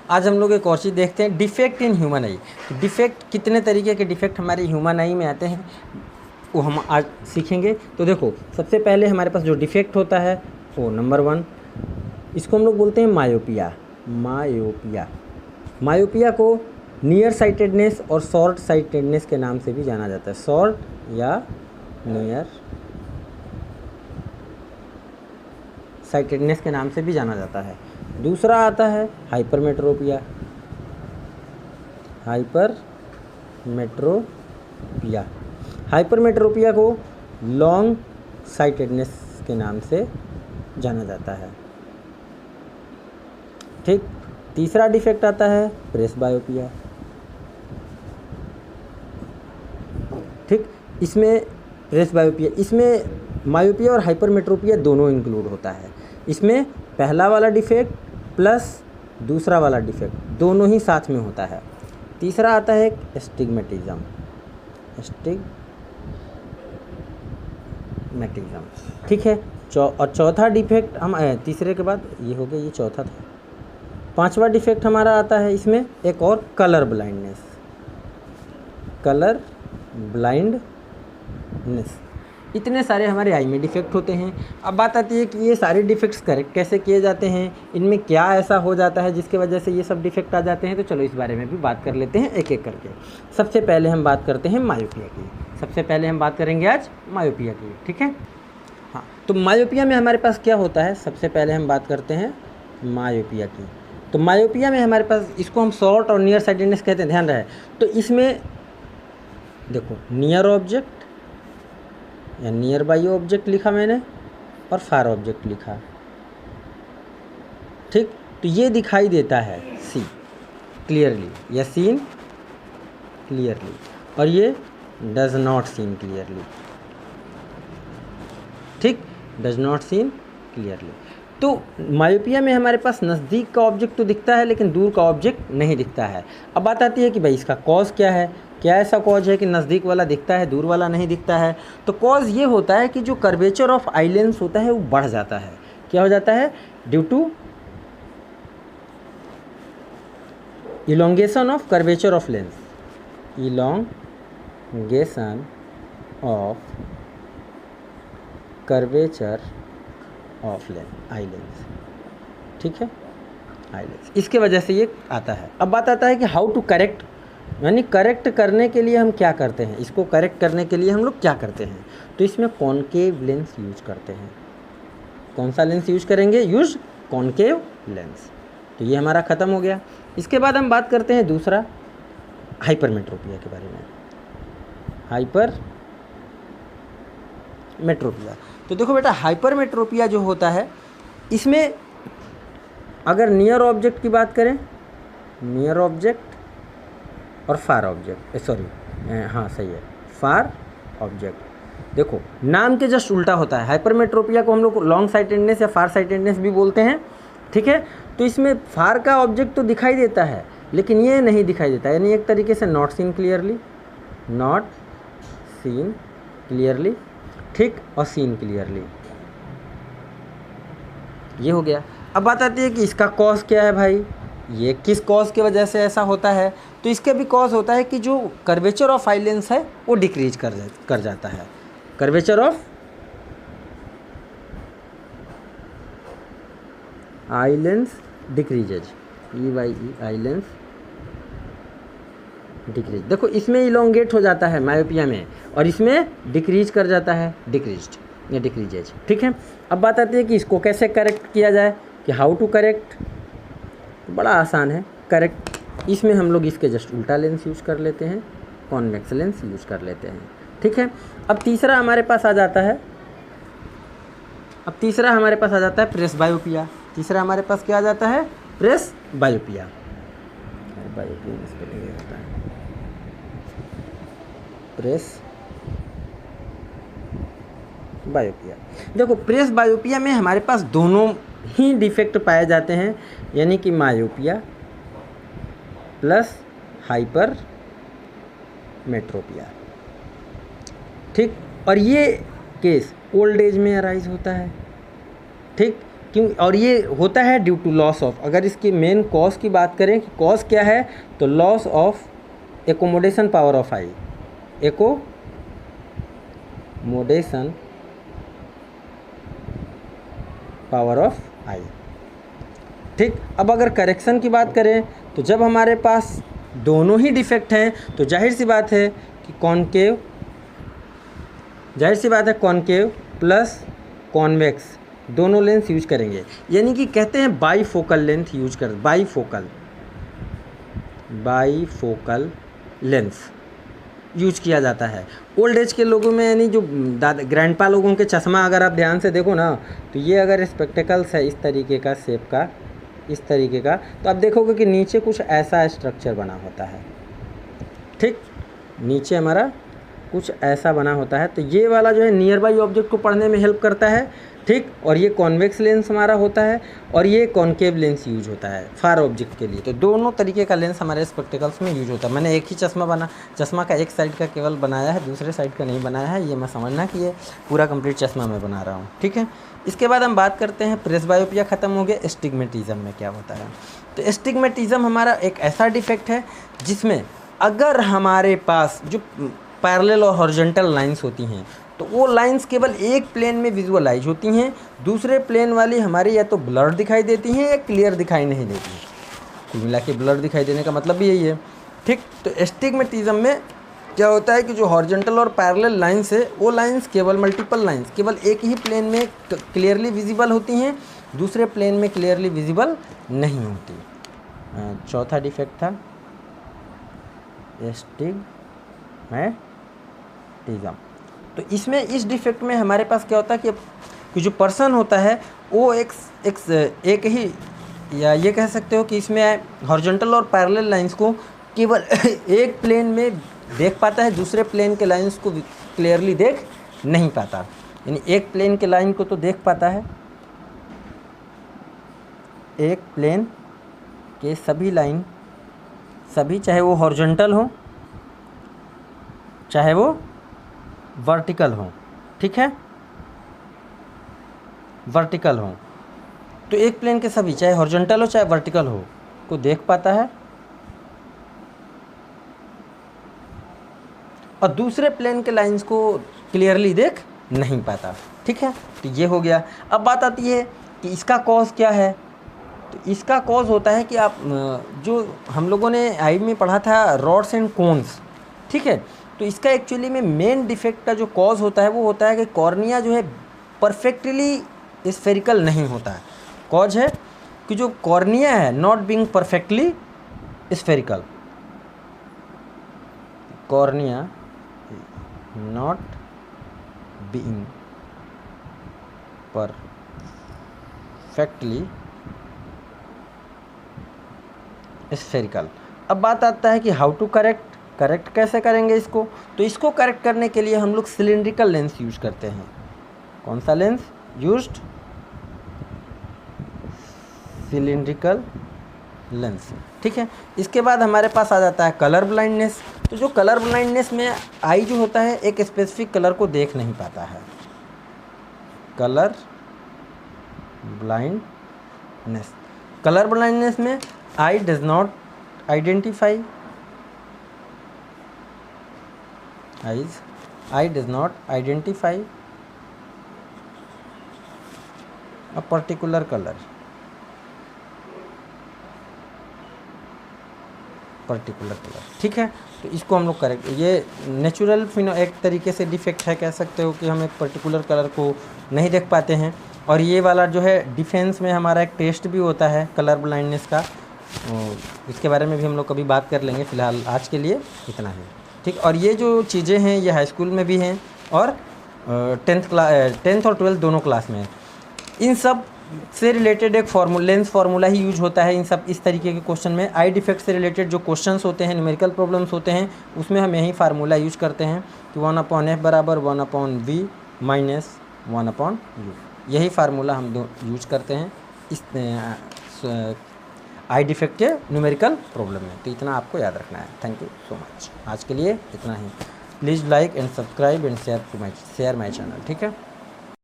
आज हम लोग एक और चीज़ देखते हैं, defect in human I. Defect, कितने तरीके के डिफेक्ट हमारे ह्यूमन आई में आते हैं वो हम आज सीखेंगे। तो देखो, सबसे पहले हमारे पास जो डिफेक्ट होता है वो नंबर 1, इसको हम लोग बोलते हैं मायोपिया। मायोपिया, मायोपिया को नियर साइटेडनेस और शॉर्ट साइटेडनेस के नाम से भी जाना जाता है। शॉर्ट या नियर साइटेडनेस के नाम से भी जाना जाता है। दूसरा आता है हाइपरमेट्रोपिया। हाइपरमेट्रोपिया, हाइपरमेट्रोपिया को लॉन्ग साइटेडनेस के नाम से जाना जाता है। ठीक। तीसरा डिफेक्ट आता है प्रेसबायोपिया। ठीक, इसमें प्रेसबायोपिया, इसमें मायोपिया और हाइपरमेट्रोपिया दोनों इंक्लूड होता है। इसमें पहला वाला डिफेक्ट प्लस दूसरा वाला डिफेक्ट दोनों ही साथ में होता है। तीसरा आता है एस्टिग्मेटिज्म। एस्टिग्मेटिज्म, ठीक है। और चौथा डिफेक्ट हम तीसरे के बाद ये हो गया, ये चौथा था। पांचवा डिफेक्ट हमारा आता है इसमें एक और, कलर ब्लाइंडनेस। कलर ब्लाइंडनेस, इतने सारे हमारे आई में डिफेक्ट होते हैं। अब बात आती है कि ये सारे डिफेक्ट्स करेक्ट कैसे किए जाते हैं, इनमें क्या ऐसा हो जाता है जिसके वजह से ये सब डिफेक्ट आ जाते हैं। तो चलो इस बारे में भी बात कर लेते हैं एक एक करके। सबसे पहले हम बात करते हैं मायोपिया की। सबसे पहले हम बात करेंगे आज मायोपिया की, ठीक है। हाँ, तो मायोपिया में हमारे पास क्या होता है, सबसे पहले हम बात करते हैं मायोपिया की। तो मायोपिया में हमारे पास, इसको हम शॉर्ट और नियर साइटेडनेस कहते हैं, ध्यान रहे। तो इसमें देखो, नियर ऑब्जेक्ट या नियर बाई ऑब्जेक्ट लिखा मैंने और फार ऑब्जेक्ट लिखा। ठीक, तो ये दिखाई देता है सी क्लियरली या सीन क्लियरली, और ये डज नॉट सीन क्लियरली। ठीक, डज नॉट सीन क्लियरली। तो मायोपिया में हमारे पास नज़दीक का ऑब्जेक्ट तो दिखता है लेकिन दूर का ऑब्जेक्ट नहीं दिखता है। अब बात आती है कि भाई इसका कॉज क्या है, क्या ऐसा कॉज है कि नज़दीक वाला दिखता है दूर वाला नहीं दिखता है। तो कॉज ये होता है कि जो कर्वेचर ऑफ आई लेंस होता है वो बढ़ जाता है। क्या हो जाता है, due to elongation of curvature of lens. Elongation of curvature of lens, eye lens, ठीक है, आई लेंस, इसके वजह से ये आता है। अब बात आता है कि हाउ टू करेक्ट, यानी करेक्ट करने के लिए हम क्या करते हैं, इसको करेक्ट करने के लिए हम लोग क्या करते हैं। तो इसमें कॉनकेव लेंस यूज करते हैं। कौन सा लेंस यूज करेंगे, यूज कॉनकेव लेंस। तो ये हमारा ख़त्म हो गया। इसके बाद हम बात करते हैं दूसरा हाइपरमेट्रोपिया के बारे में। हाइपरमेट्रोपिया, तो देखो बेटा, हाइपरमेट्रोपिया जो होता है इसमें अगर नियर ऑब्जेक्ट की बात करें, नियर ऑब्जेक्ट और फार ऑब्जेक्ट, सॉरी हाँ सही है, फार ऑब्जेक्ट। देखो, नाम के जस्ट उल्टा होता है। हाइपरमेट्रोपिया को हम लोग लॉन्ग साइटेडनेस या फार साइटेडनेस भी बोलते हैं, ठीक है। तो इसमें फार का ऑब्जेक्ट तो दिखाई देता है लेकिन ये नहीं दिखाई देता, यानी एक तरीके से not seen clearly, not seen clearly, ठीक, और सीन क्लियरली, ये हो गया। अब बात आती है कि इसका कॉज क्या है भाई, ये किस कॉज की वजह से ऐसा होता है। तो इसका भी कॉज होता है कि जो कर्वेचर ऑफ आई लेंस है वो डिक्रीज कर जाता है। Curvature of eye lens decreases, E by E, eye lens decrease. देखो, इसमें इलोंगेट हो जाता है मायोपिया में और इसमें डिक्रीज कर जाता है, डिक्रीज्ड या डिक्रीजेज, ठीक है। अब बात आती है कि इसको कैसे करेक्ट किया जाए, कि हाउ टू करेक्ट। बड़ा आसान है करेक्ट, इसमें हम लोग इसके जस्ट उल्टा लेंस यूज कर लेते हैं, कॉन्वेक्स लेंस यूज कर लेते हैं, ठीक है। अब तीसरा हमारे पास आ जाता है, प्रेसबायोपिया। तीसरा हमारे पास क्या आ जाता है, प्रेसबायोपिया। प्रेसबायोपिया, देखो प्रेसबायोपिया में हमारे पास दोनों ही डिफेक्ट पाए जाते हैं, यानी कि मायोपिया प्लस हाइपरमेट्रोपिया, ठीक। और ये केस ओल्ड एज में अराइज होता है, ठीक। क्यों, और ये होता है ड्यू टू लॉस ऑफ, अगर इसकी मेन कॉज की बात करें कि कॉज क्या है, तो loss of accommodation power of eye, accommodation power of eye. ठीक, अब अगर करेक्शन की बात करें तो जब हमारे पास दोनों ही डिफेक्ट हैं तो जाहिर सी बात है कि कॉनकेव प्लस कॉन्वेक्स दोनों लेंस यूज करेंगे, यानी कि कहते हैं बाईफोकल लेंथ यूज कर, बाईफोकल लेंस यूज किया जाता है। ओल्ड एज के लोगों में, यानी जो दादा ग्रैंडपा लोगों के चश्मा अगर आप ध्यान से देखो ना, तो ये अगर स्पेक्टिकल्स है इस तरीके का शेप का, इस तरीके का, तो आप देखोगे कि नीचे कुछ ऐसा स्ट्रक्चर बना होता है। ठीक, नीचे हमारा कुछ ऐसा बना होता है, तो ये वाला जो है नियर बाई ऑब्जेक्ट को पढ़ने में हेल्प करता है। ठीक, और ये कॉन्वेक्स लेंस हमारा होता है और ये कॉनकेव लेंस यूज होता है फार ऑब्जेक्ट के लिए। तो दोनों तरीके का लेंस हमारे स्पेक्टिकल्स में यूज होता है। मैंने एक ही चश्मा का एक साइड का केवल बनाया है, दूसरे साइड का नहीं बनाया है, ये मैं समझना कि ये पूरा कंप्लीट चश्मा मैं बना रहा हूँ। ठीक है, इसके बाद हम बात करते हैं प्रेसबायोपिया ख़त्म हो गया, एस्टिग्मेटिज्म में क्या होता है। तो एस्टिग्मेटिज्म हमारा एक ऐसा डिफेक्ट है जिसमें अगर हमारे पास जो पैरेलल और हॉरिजॉन्टल लाइंस होती हैं तो वो लाइंस केवल एक प्लेन में विजुअलाइज होती हैं, दूसरे प्लेन वाली हमारी या तो ब्लर दिखाई देती हैं या क्लियर दिखाई नहीं देती हैं। कुल मिला के ब्लर दिखाई देने का मतलब भी यही है। ठीक, तो एस्टिग्मेटिज्म में क्या होता है कि जो हॉरिजॉन्टल और पैरेलल लाइंस है वो लाइंस केवल मल्टीपल लाइंस केवल एक ही प्लेन में क्लियरली विजिबल होती हैं, दूसरे प्लेन में क्लियरली विजिबल नहीं होती। चौथा डिफेक्ट था एस्टिग्मेटिज्म। तो इसमें इस डिफेक्ट में हमारे पास क्या होता है कि जो पर्सन होता है वो एक ही, या ये कह सकते हो कि इसमें हॉरिजॉन्टल और पैरेलल लाइंस को केवल एक प्लेन में देख पाता है, दूसरे प्लेन के लाइंस को क्लियरली देख नहीं पाता। यानी एक प्लेन के लाइन को तो देख पाता है, एक प्लेन के सभी लाइन, सभी, चाहे वो हॉरिजॉन्टल हो चाहे वो वर्टिकल हो। ठीक है, वर्टिकल हो तो एक प्लेन के सभी, चाहे हॉरिजॉन्टल हो चाहे वर्टिकल हो, को देख पाता है, और दूसरे प्लेन के लाइंस को क्लियरली देख नहीं पाता। ठीक है, तो ये हो गया। अब बात आती है कि इसका कॉज क्या है। तो इसका कॉज होता है कि आप जो हम लोगों ने आई में पढ़ा था रॉड्स एंड कोन्स। ठीक है, तो इसका एक्चुअली में मेन डिफेक्ट का जो कॉज होता है वो होता है कि कॉर्निया जो है परफेक्टली स्फेरिकल नहीं होता है। कॉज है कि जो कॉर्निया है not being perfectly spherical, cornea not being perfectly spherical. अब बात आता है कि हाउ टू करेक्ट कैसे करेंगे इसको। तो इसको करेक्ट करने के लिए हम लोग सिलिंड्रिकल लेंस यूज करते हैं। कौन सा लेंस यूज्ड? Cylindrical lens. ठीक है, इसके बाद हमारे पास आ जाता है कलर ब्लाइंडनेस। तो जो कलर ब्लाइंडनेस में आई जो होता है एक स्पेसिफिक कलर को देख नहीं पाता है। कलर ब्लाइंडनेस में I does not identify a particular color, ठीक है। तो इसको हम लोग करेक्ट, ये नेचुरल एक तरीके से डिफेक्ट है, कह सकते हो कि हम एक पर्टिकुलर कलर को नहीं देख पाते हैं। और ये वाला जो है डिफेंस में हमारा एक टेस्ट भी होता है कलर ब्लाइंडनेस का, इसके बारे में भी हम लोग कभी बात कर लेंगे। फ़िलहाल आज के लिए इतना ही, ठीक। और ये जो चीज़ें हैं ये हाई स्कूल में भी हैं और 10th और 12th दोनों क्लास में। इन सब से रिलेटेड एक लेंस फार्मूला ही यूज होता है इन सब इस तरीके के क्वेश्चन में। आई डिफेक्ट से रिलेटेड जो क्वेश्चंस होते हैं, न्यूमेरिकल प्रॉब्लम्स होते हैं, उसमें हम यही फार्मूला यूज करते हैं कि 1/f बराबर 1/v माइनस 1/u। यही फार्मूला हम यूज करते हैं इस आई डिफेक्ट के न्यूमेरिकल प्रॉब्लम में। तो इतना आपको याद रखना है। Thank you so much. आज के लिए इतना ही। Please like and subscribe and share my channel, ठीक है।